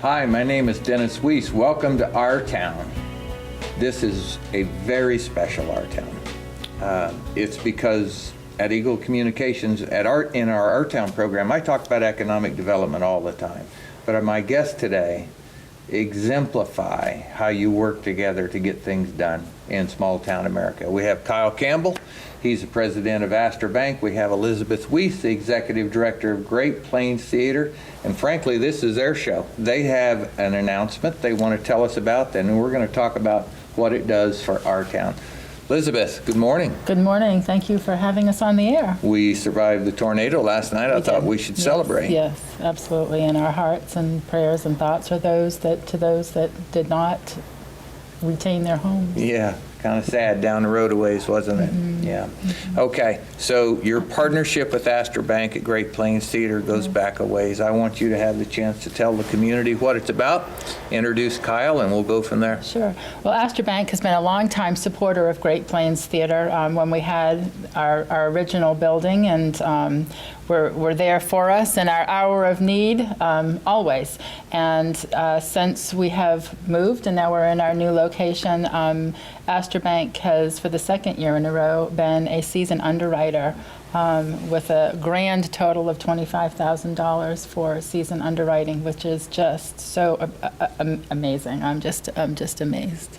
Hi, my name is Dennis Weiss. Welcome to our town. This is a very special our town. It's because at Eagle Communications, in our Our Town program, I talk about economic development all the time. But my guests today exemplify how you work together to get things done in small town America. We have Kyle Campbell. He's the president of Astra Bank. We have Elizabeth Weiss, the executive director of Great Plains Theater. And frankly, this is their show. They have an announcement they want to tell us about, and we're going to talk about what it does for our town. Elizabeth, good morning. Good morning. Thank you for having us on the air. We survived the tornado last night. I thought we should celebrate. Yes, absolutely. And our hearts and prayers and thoughts are to those that did not retain their homes. Yeah, kind of sad down the road a ways, wasn't it? Mm-hmm. Yeah. Mm-hmm. Okay, so your partnership with Astra Bank at Great Plains Theater goes back a ways. I want you to have the chance to tell the community what it's about. Introduce Kyle, and we'll go from there. Sure. Well, Astra Bank has been a longtime supporter of Great Plains Theater when we had our original building, and were there for us in our hour of need, always. And since we have moved and now we're in our new location, Astra Bank has, for the second year in a row, been a season underwriter with a grand total of $25,000 for season underwriting, which is just so amazing. I'm just amazed.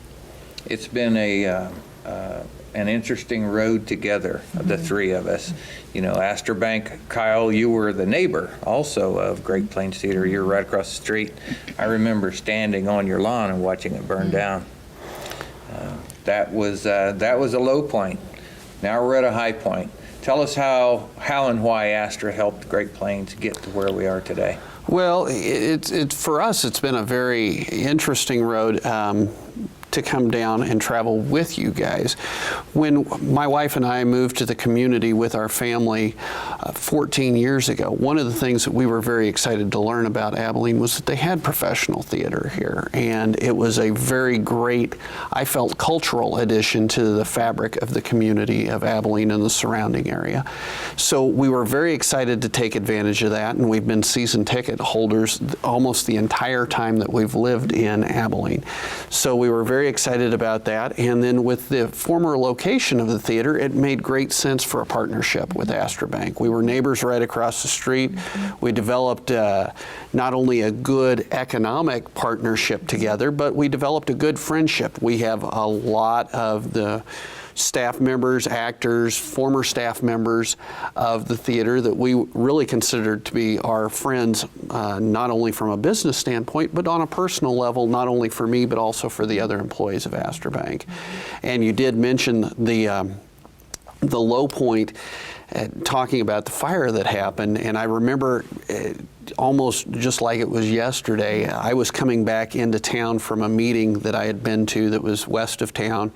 It's been an interesting road together, the three of us. You know, Astra Bank, Kyle, you were the neighbor also of Great Plains Theater. You're right across the street. I remember standing on your lawn and watching it burn down. That was a low point. Now we're at a high point. Tell us how and why Astra helped Great Plains get to where we are today. Well, for us, it's been a very interesting road to come down and travel with you guys. When my wife and I moved to the community with our family 14 years ago, one of the things that we were very excited to learn about Abilene was that they had professional theater here, and it was a very great, I felt, cultural addition to the fabric of the community of Abilene and the surrounding area. So we were very excited to take advantage of that, and we've been season ticket holders almost the entire time that we've lived in Abilene. So we were very excited about that, and then with the former location of the theater, it made great sense for a partnership with Astra Bank. We were neighbors right across the street. We developed not only a good economic partnership together, but we developed a good friendship. We have a lot of the staff members, actors, former staff members of the theater that we really considered to be our friends, not only from a business standpoint, but on a personal level, not only for me, but also for the other employees of Astra Bank. And you did mention the low point, talking about the fire that happened, and I remember almost just like it was yesterday, I was coming back into town from a meeting that I had been to that was west of town.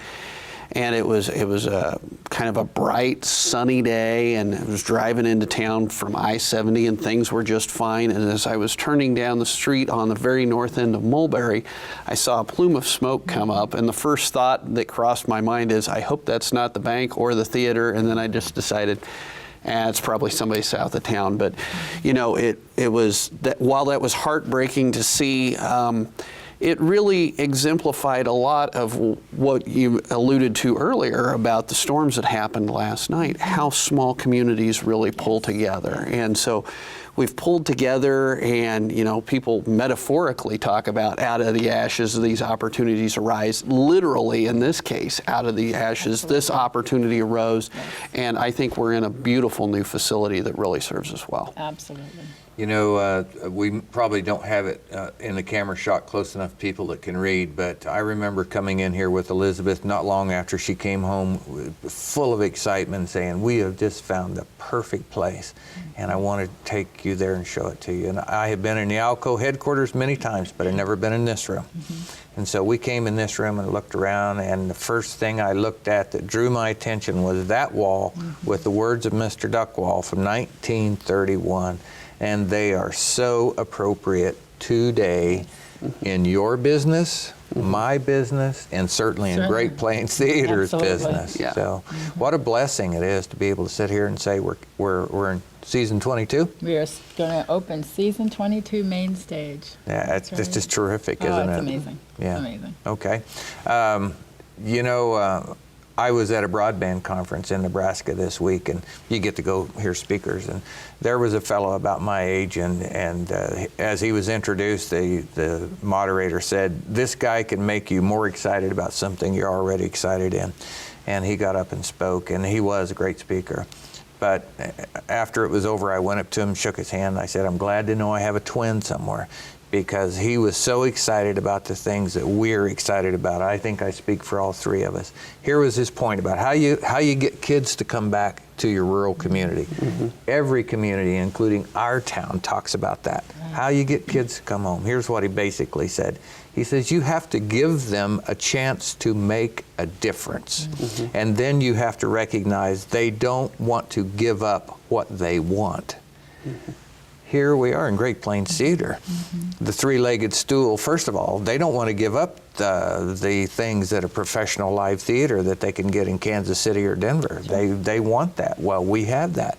And it was a kind of a bright, sunny day, and I was driving into town from I-70, and things were just fine. And as I was turning down the street on the very north end of Mulberry, I saw a plume of smoke come up, and the first thought that crossed my mind is, I hope that's not the bank or the theater. And then I just decided, it's probably somebody south of town. But you know, it was that, while that was heartbreaking to see, it really exemplified a lot of what you alluded to earlier about the storms that happened last night, how small communities really pull together. And so we've pulled together, and you know, people metaphorically talk about out of the ashes these opportunities arise. Literally, in this case, out of the ashes, this opportunity arose, and I think we're in a beautiful new facility that really serves us well. Absolutely. You know, we probably don't have it in the camera shot close enough people that can read, but I remember coming in here with Elizabeth not long after she came home, full of excitement, saying, we have just found the perfect place, and I want to take you there and show it to you. And I have been in the Alco headquarters many times, but I've never been in this room. And so we came in this room and looked around, and the first thing I looked at that drew my attention was that wall with the words of Mr. Duckwall from 1931. And they are so appropriate today in your business, my business, and certainly in Certainly. Great Plains Theater's Absolutely. business. Yeah. So, what a blessing it is to be able to sit here and say we're in season 22. We are going to open season 22 main stage. Yeah, it's That's just right. terrific, Oh, isn't it's it? amazing. Yeah. It's amazing. Okay. I was at a broadband conference in Nebraska this week, and you get to go hear speakers. And there was a fellow about my age, and as he was introduced, the moderator said, "This guy can make you more excited about something you're already excited in." And he got up and spoke, and he was a great speaker. But after it was over, I went up to him, shook his hand, and I said, "I'm glad to know I have a twin somewhere," because he was so excited about the things that we're excited about. I think I speak for all three of us. Here was his point about how you get kids to come back to your rural community. Every community, including our town, talks about that. How you get kids to come home. Here's what he basically said. He says, you have to give them a chance to make a difference. And then you have to recognize they don't want to give up what they want. Here we are in Great Plains Theater. The three-legged stool, first of all, they don't want to give up the things that a professional live theater that they can get in Kansas City or Denver. They want that. Well, we have that.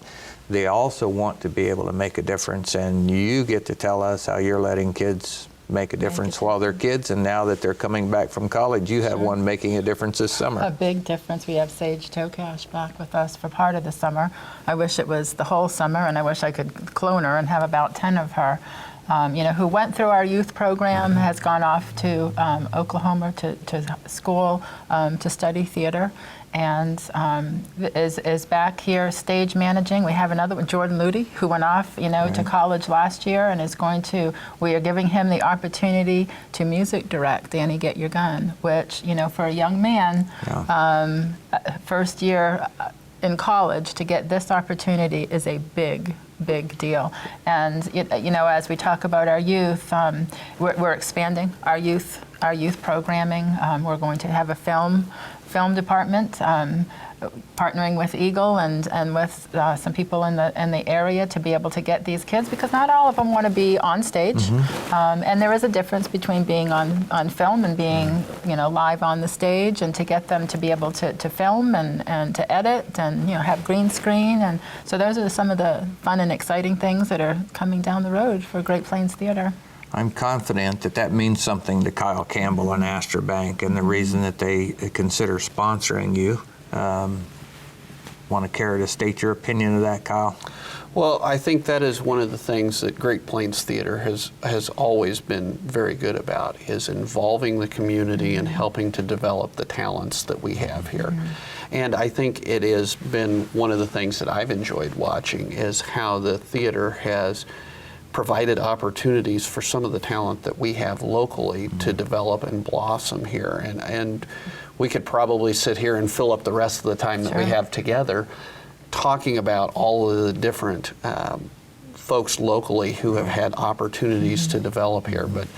They also want to be able to make a difference, and you get to tell us how you're letting kids make a difference while they're kids, and now that they're coming back from college, you have one making a difference this summer. A big difference. We have Sage Tokash back with us for part of the summer. I wish it was the whole summer, and I wish I could clone her and have about 10 of her. Who went through our youth program, has gone off to Oklahoma to school to study theater, and is back here stage managing. We have another one, Jordan Luty, who went off, to college last year, and is going to. We are giving him the opportunity to music direct Danny Get Your Gun, which for a young man, first year in college, to get this opportunity is a big deal. And as we talk about our youth, we're expanding our youth programming. We're going to have a film department, partnering with Eagle and with some people in the area to be able to get these kids, because not all of them want to be on stage, and there is a difference between being on film and being live on the stage, and to get them to be able to film and to edit and have green screen, and so those are some of the fun and exciting things that are coming down the road for Great Plains Theater. I'm confident that means something to Kyle Campbell and Astra Bank, and the reason that they consider sponsoring you. Want to care to state your opinion of that, Kyle? Well, I think that is one of the things that Great Plains Theater has always been very good about, is involving the community and helping to develop the talents that we have here. And I think it has been one of the things that I've enjoyed watching, is how the theater has provided opportunities for some of the talent that we have locally to develop and blossom here. And we could probably sit here and fill up the rest of the time that we have together talking about all of the different folks locally who have had opportunities to develop here. But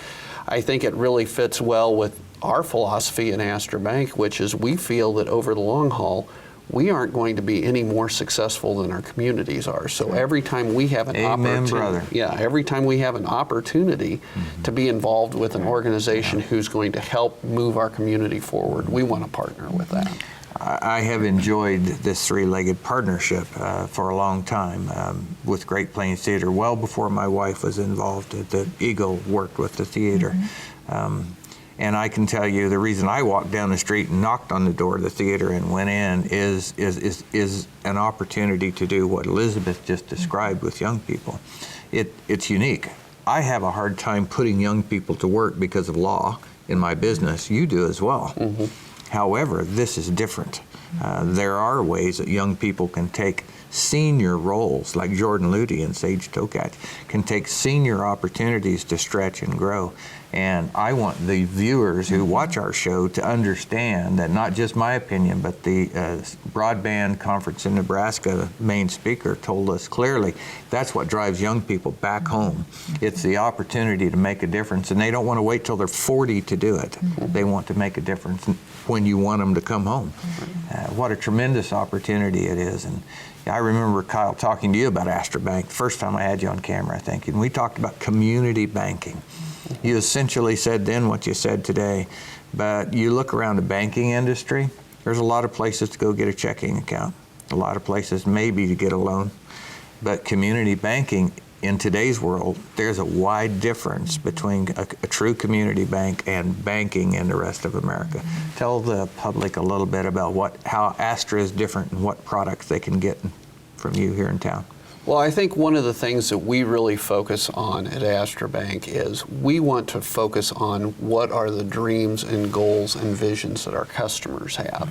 I think it really fits well with our philosophy in Astra Bank, which is we feel that over the long haul, we aren't going to be any more successful than our communities are. So every time we have an opportunity, every time we have an opportunity to be involved with an organization who's going to help move our community forward, we want to partner with that. I have enjoyed this three-legged partnership for a long time with Great Plains Theater, well before my wife was involved. The Eagle worked with the theater. And I can tell you the reason I walked down the street and knocked on the door of the theater and went in is an opportunity to do what Elizabeth just described with young people. It's unique. I have a hard time putting young people to work because of law in my business. You do as well. However, this is different. There are ways that young people can take senior roles, like Jordan Luty and Sage Tokat, can take senior opportunities to stretch and grow. And I want the viewers who watch our show to understand that not just my opinion, but the Broadband Conference in Nebraska main speaker told us clearly that's what drives young people back home. It's the opportunity to make a difference, and they don't want to wait till they're 40 to do it. They want to make a difference when you want them to come home. What a tremendous opportunity it is. And I remember, Kyle, talking to you about Astra Bank the first time I had you on camera, I think, and we talked about community banking. You essentially said then what you said today, but you look around the banking industry, there's a lot of places to go get a checking account, a lot of places maybe to get a loan, but community banking in today's world, there's a wide difference between a true community bank and banking in the rest of America. Tell the public a little bit about how Astra is different and what products they can get from you here in town. Well, I think one of the things that we really focus on at Astra Bank is we want to focus on what are the dreams and goals and visions that our customers have.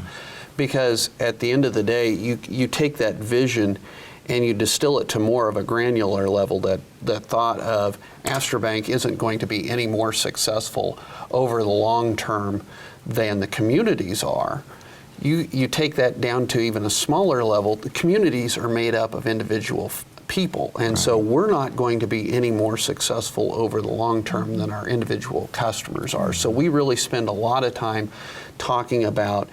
Because at the end of the day, you take that vision and you distill it to more of a granular level, that the thought of Astra Bank isn't going to be any more successful over the long term than the communities are. You take that down to even a smaller level. The communities are made up of individual people, and so we're not going to be any more successful over the long term than our individual customers are. So we really spend a lot of time talking about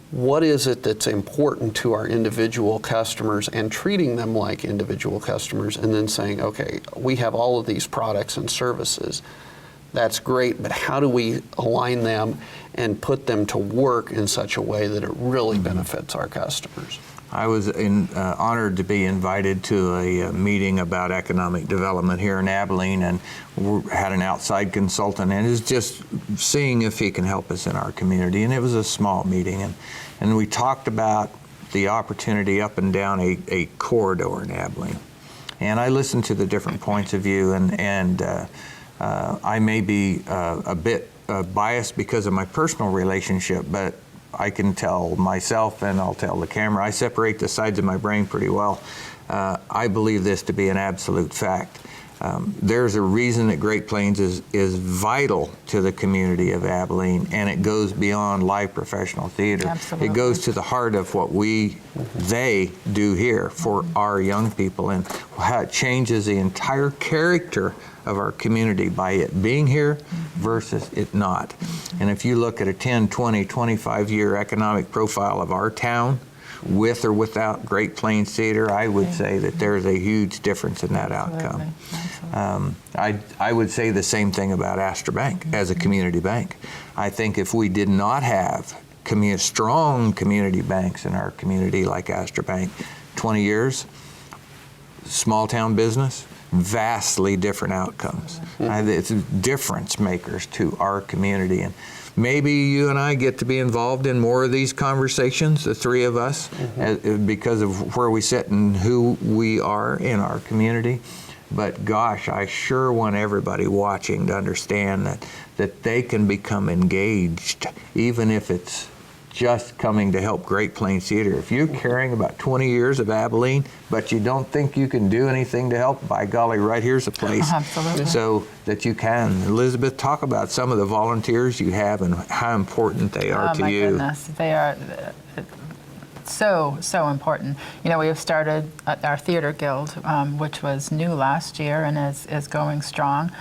what is it that's important to our individual customers and treating them like individual customers, and then saying, okay, we have all of these products and services. That's great, but how do we align them and put them to work in such a way that it really benefits our customers? I was honored to be invited to a meeting about economic development here in Abilene, and we had an outside consultant, and is just seeing if he can help us in our community. And it was a small meeting, and we talked about the opportunity up and down a corridor in Abilene. And I listened to the different points of view, and I may be a bit biased because of my personal relationship, but I can tell myself, and I'll tell the camera, I separate the sides of my brain pretty well. I believe this to be an absolute fact. There's a reason that Great Plains is vital to the community of Abilene, and it goes beyond live professional theater. Absolutely. It goes to the heart of what they do here for our young people, and how it changes the entire character of our community by it being here versus it not. And if you look at a 10, 20, 25-year economic profile of our town, with or without Great Plains Theater, I would say that there's a huge difference in that outcome. I would say the same thing about Astra Bank as a community bank. I think if we did not have strong community banks in our community like Astra Bank, 20 years, small town business, vastly different outcomes. It's difference makers to our community. And maybe you and I get to be involved in more of these conversations, the three of us, because of where we sit and who we are in our community. But gosh, I sure want everybody watching to understand that they can become engaged, even if it's just coming to help Great Plains Theater. If you're caring about 20 years of Abilene, but you don't think you can do anything to help, by golly, right here's a place. Absolutely. So that you can. Elizabeth, talk about some of the volunteers you have and how important they are to you. Oh my goodness, they are so important. You know, we have started our theater guild, which was new last year and is going strong.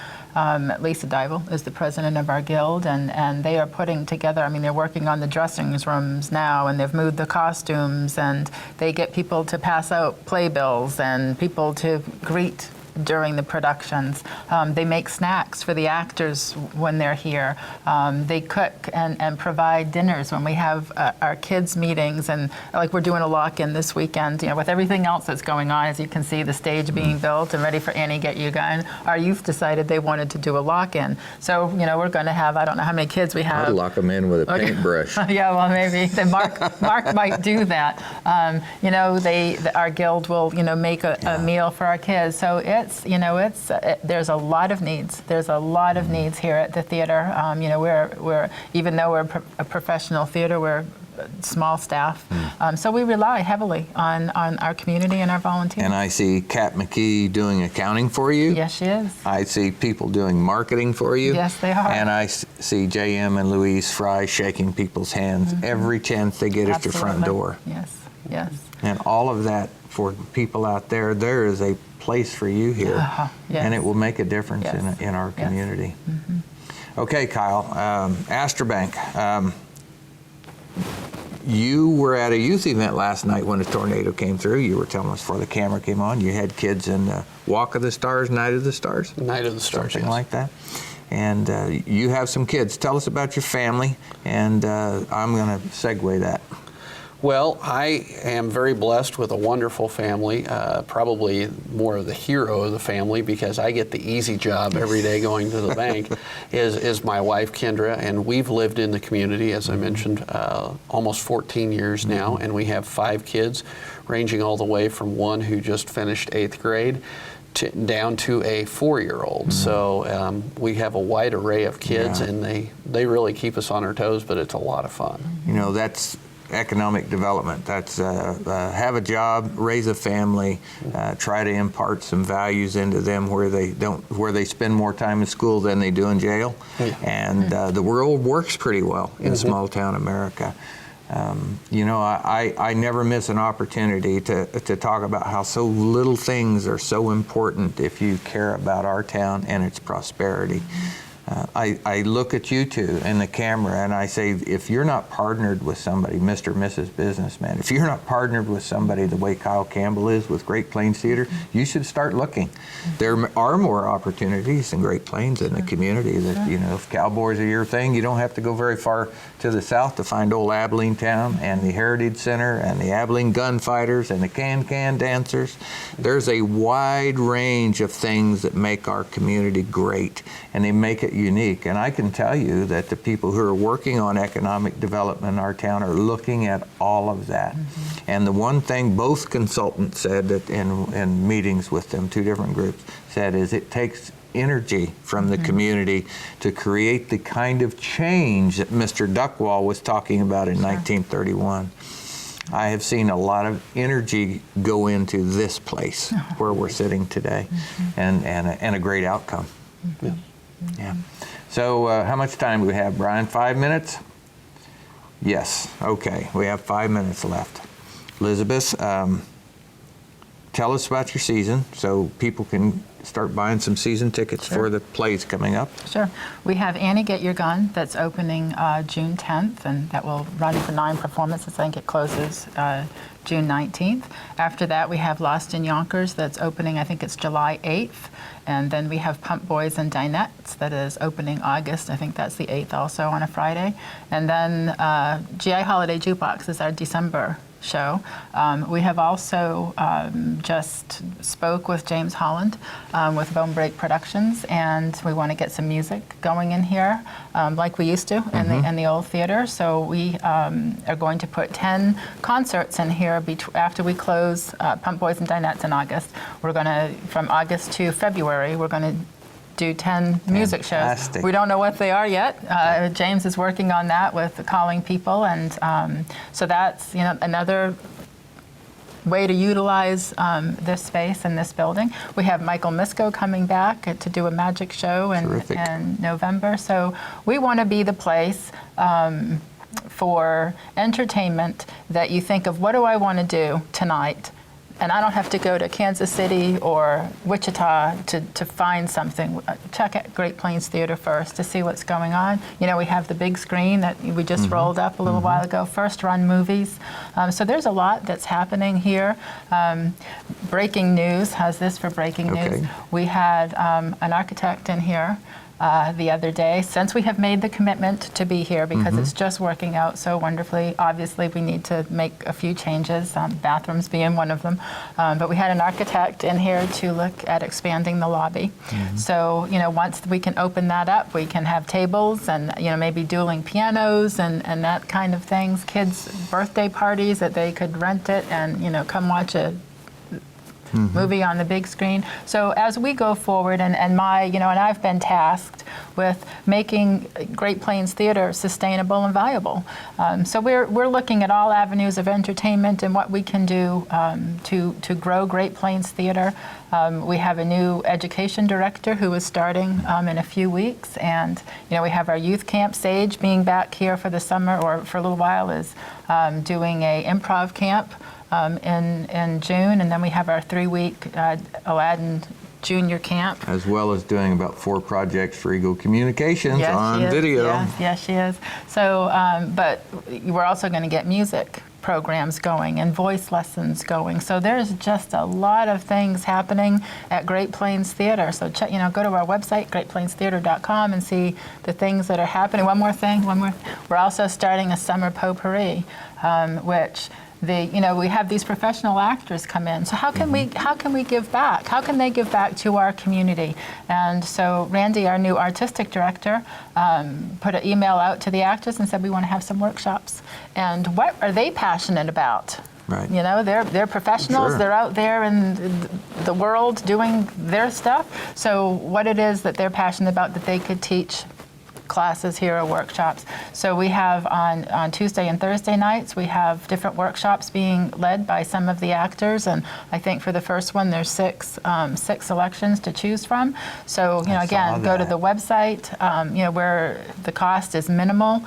Lisa Dival is the president of our guild, and they are putting together, I mean, they're working on the dressing rooms now, and they've moved the costumes, and they get people to pass out playbills and people to greet during the productions. They make snacks for the actors when they're here. They cook and provide dinners when we have our kids' meetings, and like we're doing a lock-in this weekend, you know, with everything else that's going on. As you can see, the stage being built and ready for Annie Get You Going. Our youth decided they wanted to do a lock-in. So, you know, we're going to have, I don't know how many kids we have. I'd lock them in with a paintbrush. Yeah, well, maybe. Then Mark might do that. You know, our guild will, you know, make a meal for our kids. So there's a lot of needs. There's a lot of needs here at the theater. You know, we're even though we're a professional theater, we're small staff. So we rely heavily on our community and our volunteers. And I see Kat McKee doing accounting for you. Yes, she is. I see people doing marketing for you. Yes, they are. And I see JM and Louise Fry shaking people's hands every chance they get at your front Absolutely. door. Yes, yes. And all of that for people out there, there is a place for you here. Yes. And it will make a difference Yes. in our Yes. community. Okay, Kyle, Astra Bank. You were at a youth event last night when a tornado came through. You were telling us before the camera came on. You had kids in Walk of the Stars, Night of the Stars? Night of the Stars, Something yes. like that. And you have some kids. Tell us about your family, and I'm going to segue that. Well, I am very blessed with a wonderful family, probably more of the hero of the family because I get the easy job every day going to the bank, is my wife, Kendra, and we've lived in the community, as I mentioned, almost 14 years now, and we have 5 kids, ranging all the way from one who just finished 8th grade down to a 4-year-old. So we have a wide array of kids, Yeah. and they really keep us on our toes, but it's a lot of fun. You know, that's economic development. That's have a job, raise a family, try to impart some values into them where they spend more time in school than they do in jail. Yeah. And the world works pretty well in small town America. You know, I never miss an opportunity to talk about how so little things are so important if you care about our town and its prosperity. I look at you two in the camera and I say, if you're not partnered with somebody, Mr. or Mrs. Businessman, if you're not partnered with somebody the way Kyle Campbell is with Great Plains Theater, you should start looking. There are more opportunities in Great Plains in the community that, you know, if cowboys are your thing, you don't have to go very far to the south to find old Abilene town and the Heritage Center and the Abilene Gunfighters and the Can-Can Dancers. There's a wide range of things that make our community great, and they make it unique. And I can tell you that the people who are working on economic development in our town are looking at all of that. And the one thing both consultants said that in meetings with them, 2 different groups, said is it takes energy from the community to create the kind of change that Mr. Duckwall was talking about in 1931. I have seen a lot of energy go into this place where we're sitting today, and a great outcome. Yeah. Yeah. So how much time do we have, Brian? 5 minutes? Yes. Okay. We have 5 minutes left. Elizabeth, tell us about your season so people can start buying some season tickets for the plays coming up. Sure. We have Annie Get Your Gun that's opening June 10th, and that will run for 9 performances. I think it closes June 19th. After that, we have Lost in Yonkers that's opening, I think it's July 8th. And then we have Pump Boys and Dinettes that is opening August. I think that's the 8th also on a Friday. And then GI Holiday Jukebox is our December show. We have also just spoke with James Holland with Bone Break Productions, and we want to get some music going in here like we used to in the old theater. So we are going to put 10 concerts in here after we close Pump Boys and Dinettes in August. We're going to, from August to February, we're going to do 10 music Fantastic. shows. We don't know what they are yet. James is working on that with calling people, and so that's, you know, another way to utilize this space and this building. We have Michael Misko coming back to do a magic show in November. So we want to be the place for entertainment that you think of, what do I want to do tonight? And I don't have to go to Kansas City or Wichita to find something. Check out Great Plains Theater first to see what's going on. You know, we have the big screen that we just rolled up a little while ago, first run movies. So there's a lot that's happening here. Breaking news, how's this for breaking news? We had an architect in here the other day, since we have made the commitment to be here because it's just working out so wonderfully. Obviously, we need to make a few changes, bathrooms being one of them. But we had an architect in here to look at expanding the lobby. So, you know, once we can open that up, we can have tables and, you know, maybe dueling pianos and that kind of things. Kids' birthday parties that they could rent it and, you know, come watch a movie on the big screen. So as we go forward, and I've been tasked with making Great Plains Theater sustainable and viable. So we're looking at all avenues of entertainment and what we can do to grow Great Plains Theater. We have a new education director who is starting in a few weeks, and we have our youth camp. Sage being back here for the summer or for a little while is doing a improv camp in June, and then we have our 3-week Aladdin Junior Camp. As well as doing about 4 projects for Eagle Communications Yes, on she is. video. Yes, she is. So, but we're also going to get music programs going and voice lessons going. So there's just a lot of things happening at Great Plains Theater. So check, go to our website, greatplainstheater.com, and see the things that are happening. One more thing. We're also starting a summer potpourri, which we have these professional actors come in. So how can we give back? How can they give back to our community? And so Randy, our new artistic director, put an email out to the actors and said we want to have some workshops. And what are they passionate about? Right. They're professionals. Sure. They're out there in the world doing their stuff. So what it is that they're passionate about that they could teach classes here or workshops. So we have on Tuesday and Thursday nights, we have different workshops being led by some of the actors, and I think for the first one there's six selections to choose from. So again, go to the website, where the cost is minimal.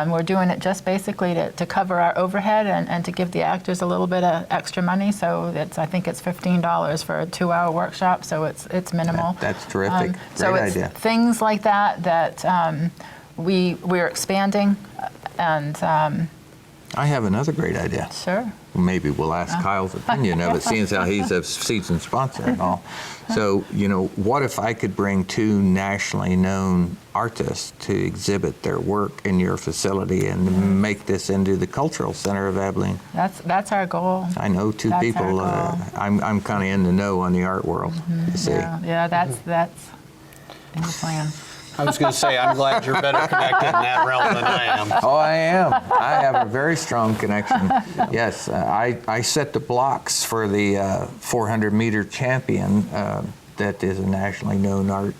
We're doing it just basically to cover our overhead and to give the actors a little bit of extra money. So I think it's $15 for a 2-hour workshop. So it's minimal. That's terrific. So Great it's idea. things like that we're expanding, and I have another great idea. sure. Maybe we'll ask Kyle's opinion of it, seeing as how he's a season sponsor and all. So, what if I could bring 2 nationally known artists to exhibit their work in your facility and make this into the cultural center of Abilene? That's our goal. I know 2 That's people. our goal. I'm kind of in the know on the art world, you see. Yeah, that's in the plan. I was going to say, I'm glad you're better connected in that realm than I am. Oh, I am. I have a very strong connection. Yes, I set the blocks for the 400-meter champion that is a nationally known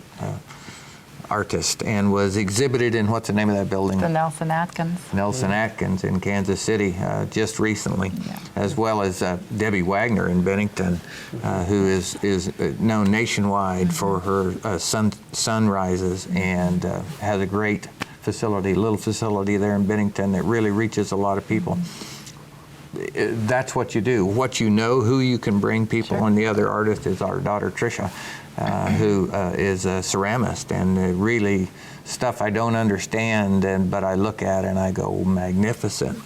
artist and was exhibited in, what's the name of that building? The Nelson Atkins. Nelson Atkins in Kansas City just recently, as well as Debbie Wagner in Bennington, who is known nationwide for her sunrises and has a great little facility there in Bennington that really reaches a lot of people. That's what you do. What you know, who you can bring people, Sure. And the other artist is our daughter Tricia, who is a ceramist, and really stuff I don't understand, but I look at and I go, magnificent.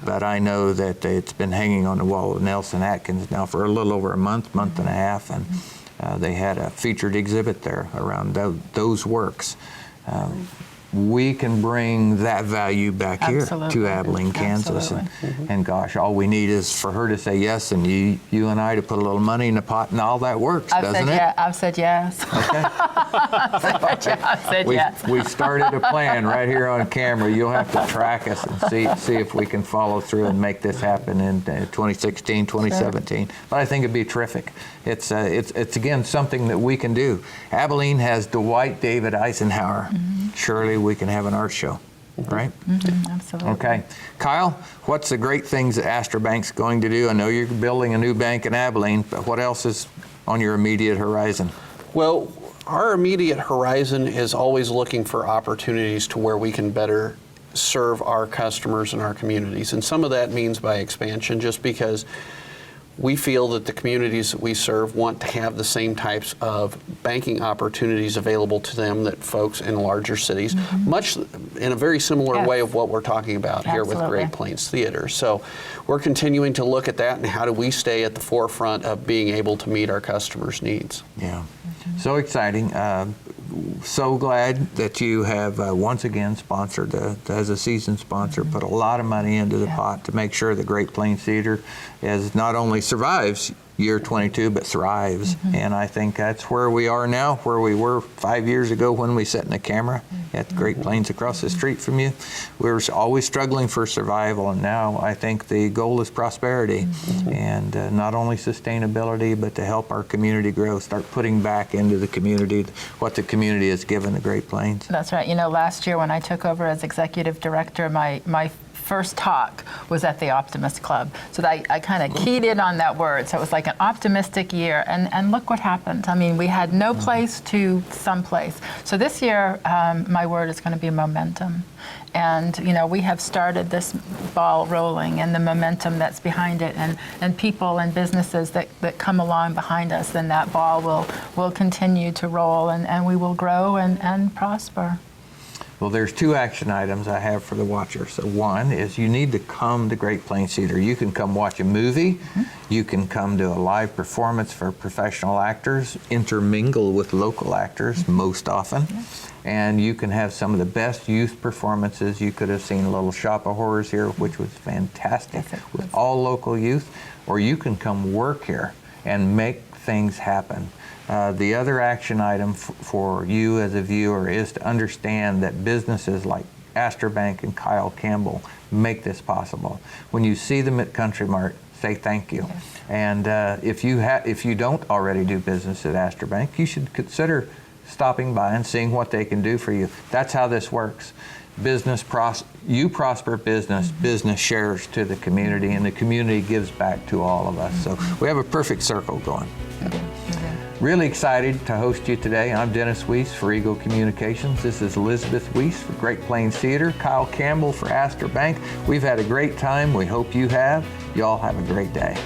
But I know that it's been hanging on the wall of Nelson Atkins now for a little over a month and a half, and they had a featured exhibit there around those works. We can bring that value back Absolutely. here to Abilene, Kansas. And gosh, all we need is for her to say yes, and you and I to put a little money in the pot, and all that works, doesn't it? I've said yes. Okay. I've said yes. We started a plan right here on camera. You'll have to track us and see if we can follow through and make this happen in 2016, 2017. But I think it'd be terrific. It's again something that we can do. Abilene has Dwight David Eisenhower. Surely we can have an art show, right? Absolutely. Okay. Kyle, what's the great things that Astra Bank's going to do? I know you're building a new bank in Abilene, but what else is on your immediate horizon? Well, our immediate horizon is always looking for opportunities to where we can better serve our customers and our communities. And some of that means by expansion, just because we feel that the communities that we serve want to have the same types of banking opportunities available to them that folks in larger cities, much in a very similar way of what we're talking about here with Great Plains Theater. So we're continuing to look at that and how do we stay at the forefront of being able to meet our customers' needs. Yeah, so exciting. So glad that you have once again sponsored, as a season sponsor, put a lot of money into the pot to make sure that Great Plains Theater not only survives year 22, but thrives. And I think that's where we are now, where we were 5 years ago when we sat in the camera at the Great Plains across the street from you. We were always struggling for survival, and now I think the goal is prosperity, and not only sustainability, but to help our community grow, start putting back into the community what the community has given the Great Plains. That's right. You know, last year when I took over as executive director, my first talk was at the Optimist Club. So I kind of keyed in on that word. So it was like an optimistic year. And look what happened. I mean, we had no place to someplace. So this year, my word is going to be momentum. And, you know, we have started this ball rolling and the momentum that's behind it, and people and businesses that come along behind us, then that ball will continue to roll, and we will grow and prosper. Well, there's 2 action items I have for the watcher. So one is you need to come to Great Plains Theater. You can come watch a movie. You can come to a live performance for professional actors, intermingle with local actors most often. And you can have some of the best youth performances. You could have seen Little Shop of Horrors here, which was fantastic, with all local youth. Or you can come work here and make things happen. The other action item for you as a viewer is to understand that businesses like Astra Bank and Kyle Campbell make this possible. When you see them at Country Mart, say thank you. Yes. And if you don't already do business at Astra Bank, you should consider stopping by and seeing what they can do for you. That's how this works. You prosper business, business shares to the community, and the community gives back to all of us. So we have a perfect circle going. Really excited to host you today. I'm Dennis Weiss for Eagle Communications. This is Elizabeth Weiss for Great Plains Theater, Kyle Campbell for Astra Bank. We've had a great time. We hope you have. Y'all have a great day.